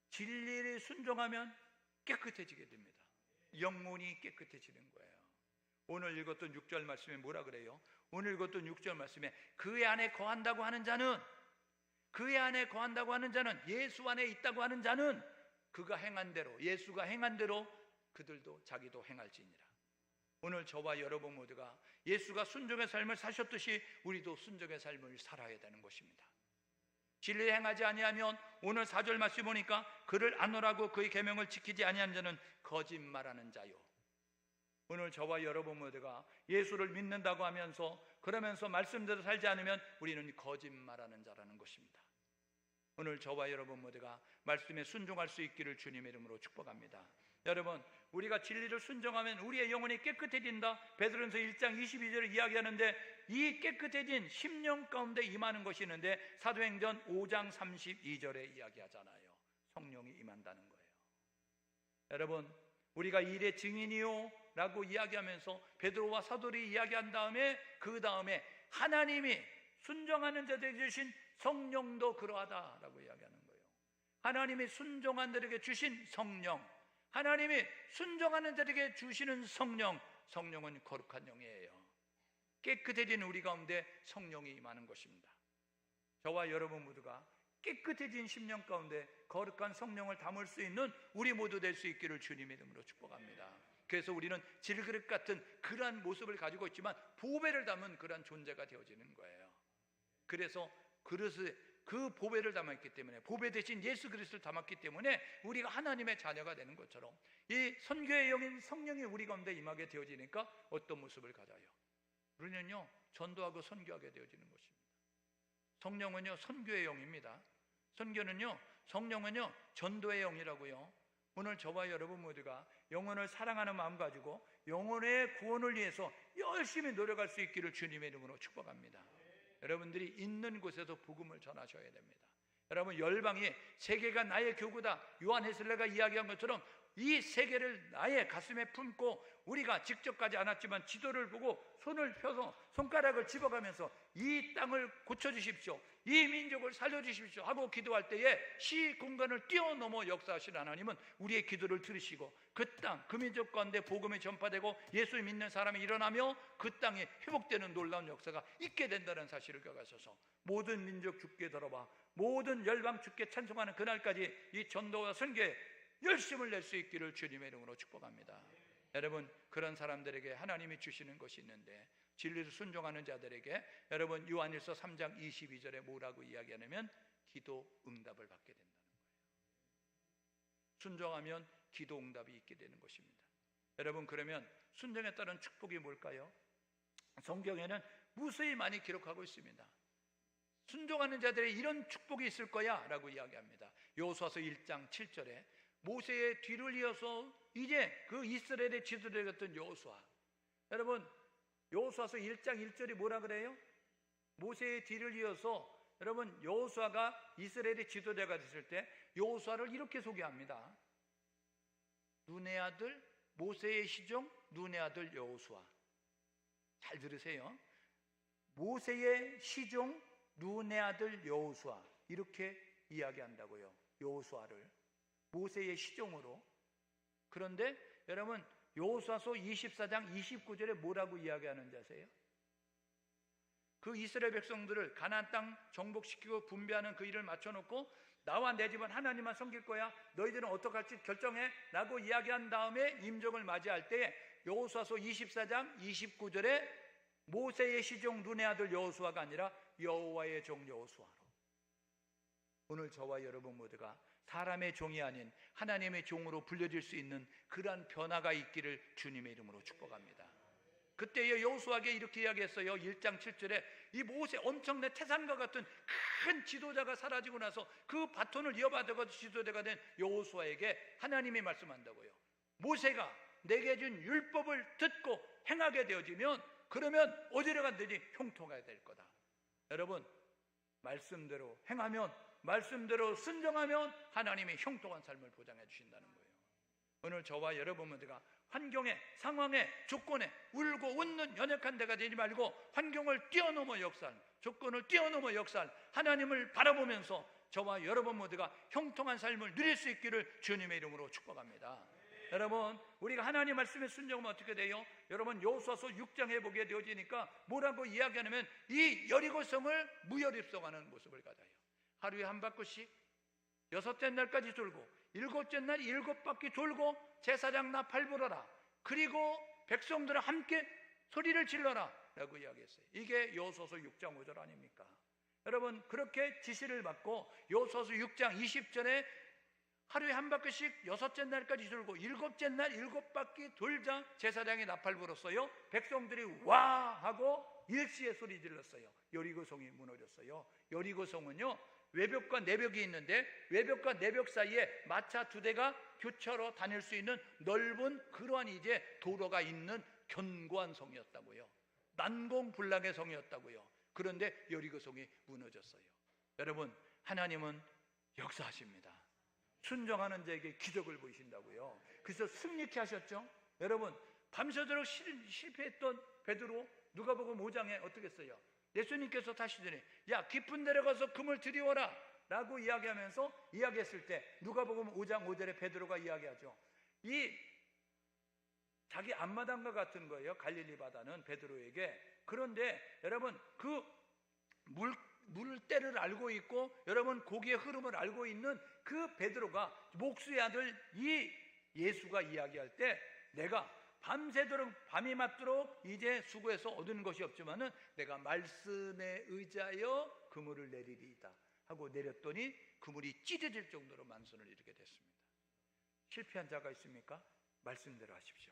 진리를 순종하면 깨끗해지게 됩니다. 영혼이 깨끗해지는 거예요. 오늘 읽었던 6절 말씀에 뭐라 그래요? 오늘 읽었던 6절 말씀에 그의 안에 거한다고 하는 자는, 그의 안에 거한다고 하는 자는, 예수 안에 있다고 하는 자는 그가 행한 대로, 예수가 행한 대로 그들도 자기도 행할지니라. 오늘 저와 여러분 모두가 예수가 순종의 삶을 사셨듯이 우리도 순종의 삶을 살아야 되는 것입니다. 진리에 행하지 아니하면, 오늘 4절 말씀 보니까 그를 안노라고 그의 계명을 지키지 아니한 자는 거짓말하는 자요. 오늘 저와 여러분 모두가 예수를 믿는다고 하면서 그러면서 말씀대로 살지 않으면 우리는 거짓말하는 자라는 것입니다. 오늘 저와 여러분 모두가 말씀에 순종할 수 있기를 주님의 이름으로 축복합니다. 여러분 우리가 진리를 순종하면 우리의 영혼이 깨끗해진다. 베드로전서 1장 22절을 이야기하는데 이 깨끗해진 심령 가운데 임하는 것이 있는데 사도행전 5장 32절에 이야기하잖아요. 성령이 임한다는 거예요. 여러분 우리가 일의 증인이요 라고 이야기하면서 베드로와 사도들이 이야기한 다음에 그 다음에 하나님이 순종하는 자들에게 주신 성령도 그러하다라고 이야기하는 거예요. 하나님이 순종한 자들에게 주신 성령, 하나님이 순종하는 자들에게 주시는 성령, 성령은 거룩한 영이에요. 깨끗해진 우리 가운데 성령이 임하는 것입니다. 저와 여러분 모두가 깨끗해진 심령 가운데 거룩한 성령을 담을 수 있는 우리 모두 될 수 있기를 주님의 이름으로 축복합니다. 그래서 우리는 질그릇 같은 그러한 모습을 가지고 있지만 보배를 담은 그러한 존재가 되어지는 거예요. 그래서 그릇에 그 보배를 담았기 때문에, 보배 대신 예수 그리스도를 담았기 때문에 우리가 하나님의 자녀가 되는 것처럼 이 선교의 영인 성령이 우리 가운데 임하게 되어지니까 어떤 모습을 가져요? 우리는요 전도하고 선교하게 되어지는 것입니다. 성령은요 선교의 영입니다. 선교는요, 성령은요 전도의 영이라고요. 오늘 저와 여러분 모두가 영혼을 사랑하는 마음 가지고 영혼의 구원을 위해서 열심히 노력할 수 있기를 주님의 이름으로 축복합니다. 여러분들이 있는 곳에서 복음을 전하셔야 됩니다. 여러분, 열방이 세계가 나의 교구다, 요한 웨슬레가 이야기한 것처럼 이 세계를 나의 가슴에 품고 우리가 직접 가지 않았지만 지도를 보고 손을 펴서 손가락을 집어가면서 이 땅을 고쳐주십시오, 이 민족을 살려주십시오 하고 기도할 때에 시 공간을 뛰어넘어 역사하신 하나님은 우리의 기도를 들으시고 그 땅, 그 민족 가운데 복음이 전파되고 예수 믿는 사람이 일어나며 그 땅에 회복되는 놀라운 역사가 있게 된다는 사실을 기억하셔서 모든 민족 주께 들어봐, 모든 열방 주께 찬송하는 그날까지 이 전도와 선교에 열심을 낼 수 있기를 주님의 이름으로 축복합니다. 여러분, 그런 사람들에게 하나님이 주시는 것이 있는데 진리를 순종하는 자들에게 여러분 요한일서 3장 22절에 뭐라고 이야기하냐면 기도 응답을 받게 된다는 거예요. 순종하면 기도 응답이 있게 되는 것입니다. 여러분, 그러면 순종에 따른 축복이 뭘까요? 성경에는 무수히 많이 기록하고 있습니다. 순종하는 자들의 이런 축복이 있을 거야 라고 이야기합니다. 여호수아서 1장 7절에 모세의 뒤를 이어서 이제 그 이스라엘의 지도자 같은 여호수아, 여러분 여호수아서 1장 1절이 뭐라 그래요? 모세의 뒤를 이어서 여러분 여호수아가 이스라엘의 지도자가 됐을 때 여호수아를 이렇게 소개합니다. 눈의 아들 모세의 시종 눈의 아들 여호수아. 잘 들으세요. 모세의 시종 눈의 아들 여호수아, 이렇게 이야기한다고요. 여호수아를 모세의 시종으로. 그런데 여러분 여호수아서 24장 29절에 뭐라고 이야기하는지 아세요? 그 이스라엘 백성들을 가나안 땅 정복시키고 분배하는 그 일을 맞춰놓고 나와 내 집은 하나님만 섬길 거야, 너희들은 어떡할지 결정해 라고 이야기한 다음에 임종을 맞이할 때 여호수아서 24장 29절에 모세의 시종 눈의 아들 여호수아가 아니라 여호와의 종 여호수아로. 오늘 저와 여러분 모두가 사람의 종이 아닌 하나님의 종으로 불려질 수 있는 그러한 변화가 있기를 주님의 이름으로 축복합니다. 그때 여호수아에게 이렇게 이야기했어요. 1장 7절에 이 모세 엄청난 태산과 같은 큰 지도자가 사라지고 나서 그 바톤을 이어받아서 지도자가 된 여호수아에게 하나님이 말씀한다고요. 모세가 내게 준 율법을 듣고 행하게 되어지면 그러면 어디로 간다니 형통하게 될 거다. 여러분, 말씀대로 행하면, 말씀대로 순종하면 하나님이 형통한 삶을 보장해 주신다는 거예요. 오늘 저와 여러분 모두가 환경에, 상황에, 조건에 울고 웃는 연약한 데가 되지 말고 환경을 뛰어넘어 역사할, 조건을 뛰어넘어 역사할 하나님을 바라보면서 저와 여러분 모두가 형통한 삶을 누릴 수 있기를 주님의 이름으로 축복합니다. 여러분, 우리가 하나님 말씀에 순종하면 어떻게 돼요? 여러분 여호수아서 6장에 보게 되어지니까 뭐라고 이야기하냐면 이 여리고성을 무혈입성하는 모습을 가져요. 하루에 한 바퀴씩 6째 날까지 돌고 7째 날 7바퀴 돌고 제사장 나팔 불어라, 그리고 백성들은 함께 소리를 질러라 라고 이야기했어요. 이게 여호수아서 6장 5절 아닙니까? 여러분, 그렇게 지시를 받고 여호수아서 6장 20절에 하루에 한 바퀴씩 6째 날까지 돌고 7째 날 7바퀴 돌자 제사장이 나팔 불었어요. 백성들이 와 하고 일시에 소리 질렀어요. 여리고성이 무너졌어요. 여리고성은요 외벽과 내벽이 있는데 외벽과 내벽 사이에 마차 2대가 교차로 다닐 수 있는 넓은 그러한 이제 도로가 있는 견고한 성이었다고요. 난공불락의 성이었다고요. 그런데 여리고성이 무너졌어요. 여러분, 하나님은 역사하십니다. 순종하는 자에게 기적을 보이신다고요. 그래서 승리케 하셨죠. 여러분, 밤새도록 실패했던 베드로, 누가복음 5장에 어떻게 했어요? 예수님께서 타시더니 야 깊은 데로 가서 금을 들여와라 라고 이야기하면서 이야기했을 때 누가복음 5장 5절에 베드로가 이야기하죠. 이 자기 앞마당과 같은 거예요, 갈릴리 바다는 베드로에게. 그런데 여러분 그 물때를 알고 있고 여러분 고기의 흐름을 알고 있는 그 베드로가 목수의 아들 이 예수가 이야기할 때 내가 밤새도록 밤이 맞도록 이제 수고해서 얻은 것이 없지만은 내가 말씀에 의지하여 그물을 내리리이다 하고 내렸더니 그물이 찢어질 정도로 만선을 이루게 됐습니다. 실패한 자가 있습니까? 말씀대로 하십시오.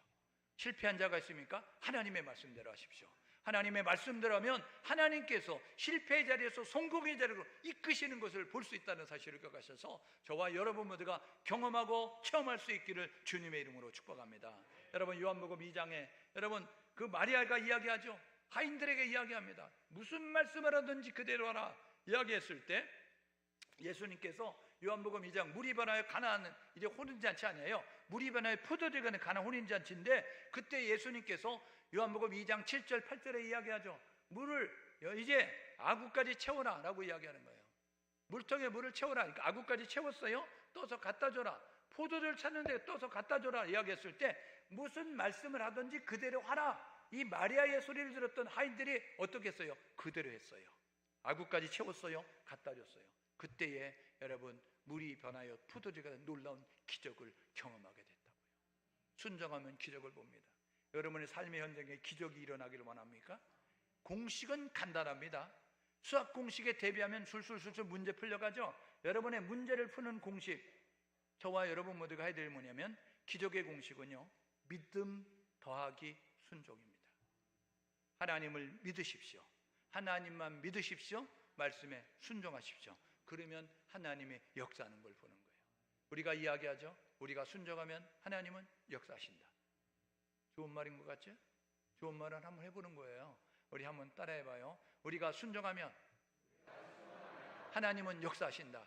실패한 자가 있습니까? 하나님의 말씀대로 하십시오. 하나님의 말씀대로 하면 하나님께서 실패의 자리에서 성공의 자리로 이끄시는 것을 볼 수 있다는 사실을 기억하셔서 저와 여러분 모두가 경험하고 체험할 수 있기를 주님의 이름으로 축복합니다. 여러분 요한복음 2장에 여러분 그 마리아가 이야기하죠. 하인들에게 이야기합니다. 무슨 말씀을 하든지 그대로 하라 이야기했을 때 예수님께서 요한복음 2장 물이 변하여 가나안 이제 혼인잔치 아니에요. 물이 변하여 포도주가 되는 가나안 혼인잔치인데, 그때 예수님께서 요한복음 2장 7절 8절에 이야기하죠. 물을 이제 아구까지 채워라 라고 이야기하는 거예요. 물통에 물을 채워라. 그러니까 아구까지 채웠어요. 떠서 갖다 줘라. 포도주를 찾는데 떠서 갖다 줘라 이야기했을 때 무슨 말씀을 하든지 그대로 하라. 이 마리아의 소리를 들었던 하인들이 어떻게 했어요? 그대로 했어요. 아구까지 채웠어요. 갖다 줬어요. 그때에 여러분 물이 변하여 포도주가 된 놀라운 기적을 경험하게 됐다고요. 순종하면 기적을 봅니다. 여러분의 삶의 현장에 기적이 일어나기를 원합니까? 공식은 간단합니다. 수학 공식에 대비하면 술술술술 문제 풀려가죠. 여러분의 문제를 푸는 공식, 저와 여러분 모두가 해야 될 뭐냐면 기적의 공식은요, 믿음 더하기 순종입니다. 하나님을 믿으십시오. 하나님만 믿으십시오. 말씀에 순종하십시오. 그러면 하나님의 역사하는 걸 보는 거예요. 우리가 이야기하죠. 우리가 순종하면 하나님은 역사하신다. 좋은 말인 것 같죠? 좋은 말을 한번 해보는 거예요. 우리 한번 따라해봐요. 우리가 순종하면 하나님은 역사하신다.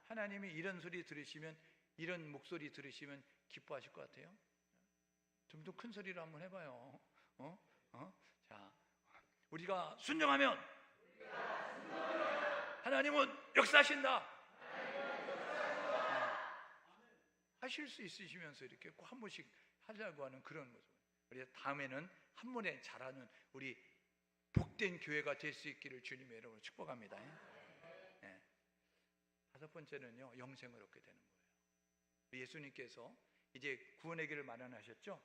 하나님이 이런 소리 들으시면, 이런 목소리 들으시면 기뻐하실 것 같아요. 좀 더 큰 소리로 한번 해봐요. 자, 우리가 순종하면 하나님은 역사하신다. 하실 수 있으시면서 이렇게 꼭 한 번씩 하려고 하는 그런 모습. 우리 다음에는 한 번에 잘하는 우리 복된 교회가 될 수 있기를 주님의 이름으로 축복합니다. 네. 다섯 번째는요, 영생을 얻게 되는 거예요. 예수님께서 이제 구원의 길을 마련하셨죠.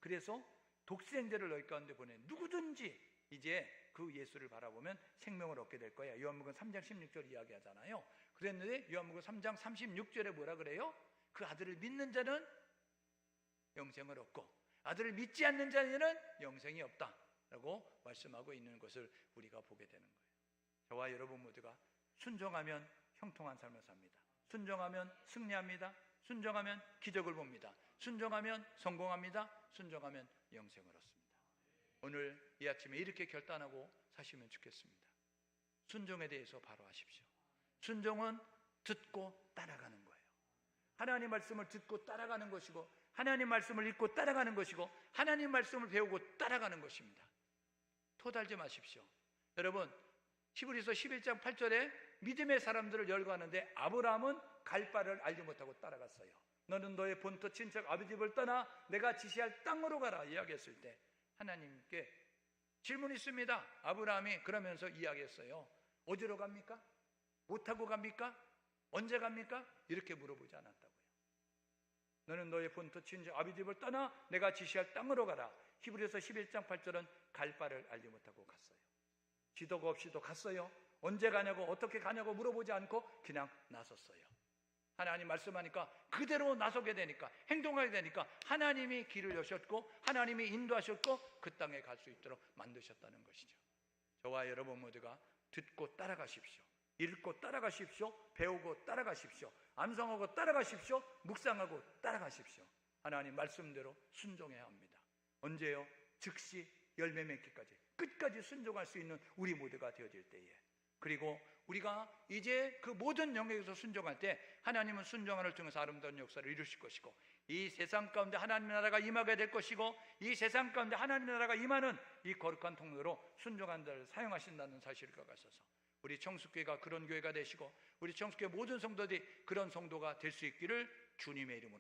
그래서 독생자를 너희 가운데 보내 누구든지 이제 그 예수를 바라보면 생명을 얻게 될 거야. 요한복음 3장 16절 이야기하잖아요. 그랬는데 요한복음 3장 36절에 뭐라 그래요? 그 아들을 믿는 자는 영생을 얻고 아들을 믿지 않는 자에는 영생이 없다라고 말씀하고 있는 것을 우리가 보게 되는 거예요. 저와 여러분 모두가 순종하면 형통한 삶을 삽니다. 순종하면 승리합니다. 순종하면 기적을 봅니다. 순종하면 성공합니다. 순종하면 영생을 얻습니다. 오늘 이 아침에 이렇게 결단하고 사시면 좋겠습니다. 순종에 대해서 바로 하십시오. 순종은 듣고 따라가는 거예요. 하나님 말씀을 듣고 따라가는 것이고, 하나님 말씀을 읽고 따라가는 것이고, 하나님 말씀을 배우고 따라가는 것입니다. 토달지 마십시오. 여러분, 히브리서 11장 8절에 믿음의 사람들을 열거하는데 아브라함은 갈 바를 알지 못하고 따라갔어요. 너는 너의 본토 친척 아비 집을 떠나 내가 지시할 땅으로 가라 이야기했을 때 하나님께 질문이 있습니다. 아브라함이 그러면서 이야기했어요. 어디로 갑니까? 못하고 갑니까? 언제 갑니까? 이렇게 물어보지 않았다고요. 너는 너의 본토 친척 아비 집을 떠나 내가 지시할 땅으로 가라. 히브리서 11장 8절은 갈 바를 알지 못하고 갔어요. 지도가 없이도 갔어요. 언제 가냐고 어떻게 가냐고 물어보지 않고 그냥 나섰어요. 하나님 말씀하니까 그대로 나서게 되니까, 행동하게 되니까 하나님이 길을 여셨고 하나님이 인도하셨고 그 땅에 갈 수 있도록 만드셨다는 것이죠. 저와 여러분 모두가 듣고 따라가십시오. 읽고 따라가십시오. 배우고 따라가십시오. 암송하고 따라가십시오. 묵상하고 따라가십시오. 하나님 말씀대로 순종해야 합니다. 언제요? 즉시 열매 맺기까지 끝까지 순종할 수 있는 우리 모두가 되어질 때에, 그리고 우리가 이제 그 모든 영역에서 순종할 때 하나님은 순종을 통해서 아름다운 역사를 이루실 것이고, 이 세상 가운데 하나님의 나라가 임하게 될 것이고, 이 세상 가운데 하나님의 나라가 임하는 이 거룩한 통로로 순종한 자를 사용하신다는 사실을 가셔서 우리 청숙교회가 그런 교회가 되시고 우리 청숙교회 모든 성도들이 그런 성도가 될 수 있기를 주님의 이름으로